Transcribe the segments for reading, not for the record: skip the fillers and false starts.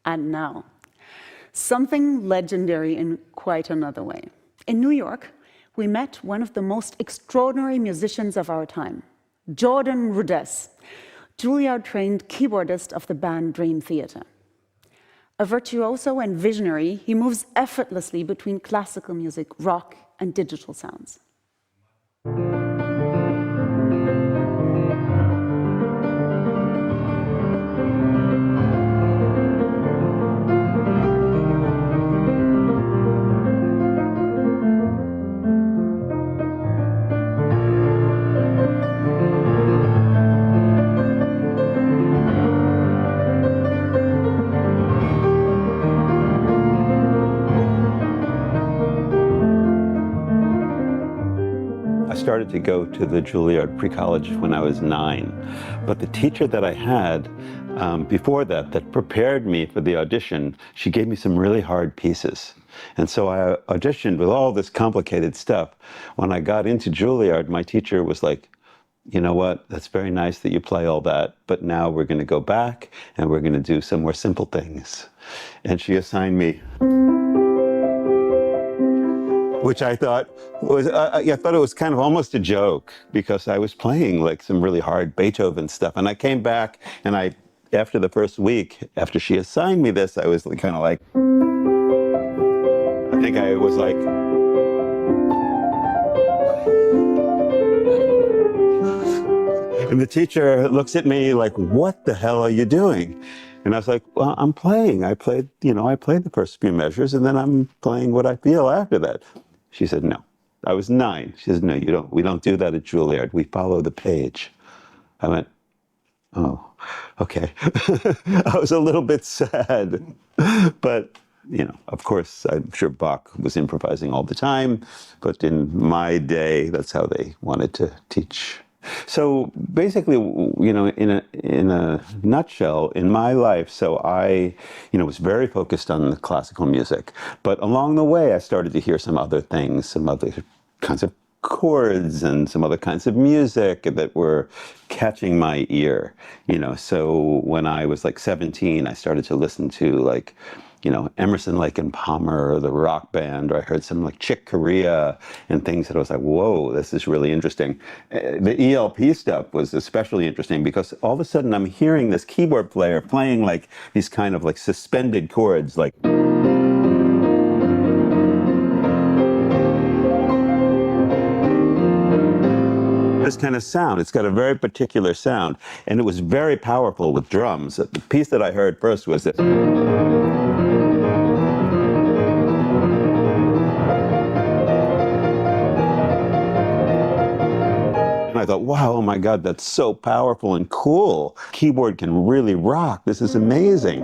And now, something legendary in quite another way. In New York, we met one of the most extraordinary musicians of our time, Jordan Rudess, Juilliard-trained keyboardist of the band Dream Theater. A virtuoso and visionary, he moves effortlessly between classical music, rock, and digital sounds. I started to go to the Juilliard pre-college when I was 9, but the teacher that I had before that prepared me for the audition, she gave me some really hard pieces. And so I auditioned with all this complicated stuff. When I got into Juilliard, my teacher was like, you know what, that's very nice that you play all that, but now we're going to go back and we're going to do some more simple things. And she assigned me, which I thought was, I thought it was kind of almost a joke, because I was playing like some really hard Beethoven stuff. And I came back and after the first week, after she assigned me this, I was kind of like, I think I was like, and the teacher looks at me like, what the hell are you doing? And I was like, well, I'm playing. I played the first few measures, and then I'm playing what I feel after that. She said, no. I was 9. She said, no, we don't do that at Juilliard. We follow the page. I went, oh, okay. I was a little bit sad. But, of course, I'm sure Bach was improvising all the time. But in my day, that's how they wanted to teach. So basically, in a nutshell, in my life, so I, was very focused on the classical music. But along the way, I started to hear some other things, some other kinds of chords and some other kinds of music that were catching my ear. So when I was like 17, I started to listen to Emerson, Lake and Palmer, or the rock band, or I heard some like Chick Corea and things that I was like, whoa, this is really interesting. The ELP stuff was especially interesting because all of a sudden I'm hearing this keyboard player playing like these kind of like suspended chords, like this kind of sound. It's got a very particular sound, and it was very powerful with drums. The piece that I heard first was this. And I thought, wow, oh my God, that's so powerful and cool. Keyboard can really rock. This is amazing.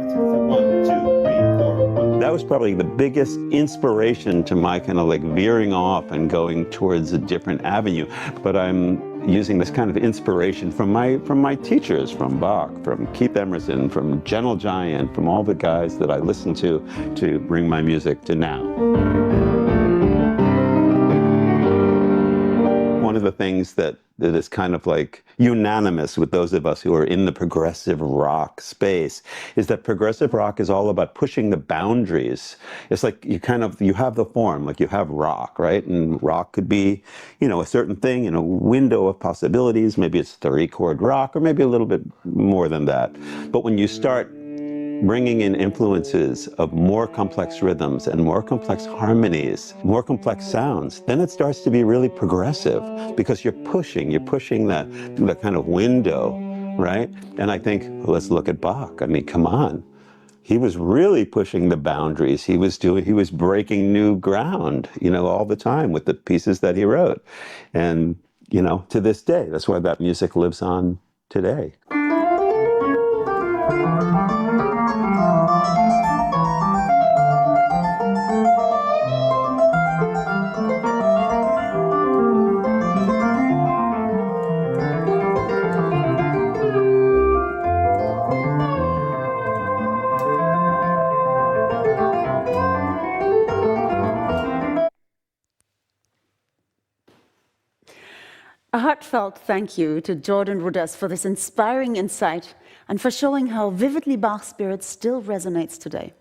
1, 2, 3, 4. That was probably the biggest inspiration to my kind of like veering off and going towards a different avenue. But I'm using this kind of inspiration from my teachers, from Bach, from Keith Emerson, from Gentle Giant, from all the guys that I listened to bring my music to now. One of the things that is kind of like unanimous with those of us who are in the progressive rock space is that progressive rock is all about pushing the boundaries. It's like you have the form, like you have rock, right? And rock could be, a certain thing, a window of possibilities. Maybe it's 3-chord rock, or maybe a little bit more than that. But when you start bringing in influences of more complex rhythms and more complex harmonies, more complex sounds, then it starts to be really progressive, because you're pushing that kind of window, right? And I think, let's look at Bach. I mean, come on. He was really pushing the boundaries. He was breaking new ground, all the time with the pieces that he wrote. And, to this day, that's why that music lives on today. A heartfelt thank you to Jordan Rudess for this inspiring insight and for showing how vividly Bach's spirit still resonates today.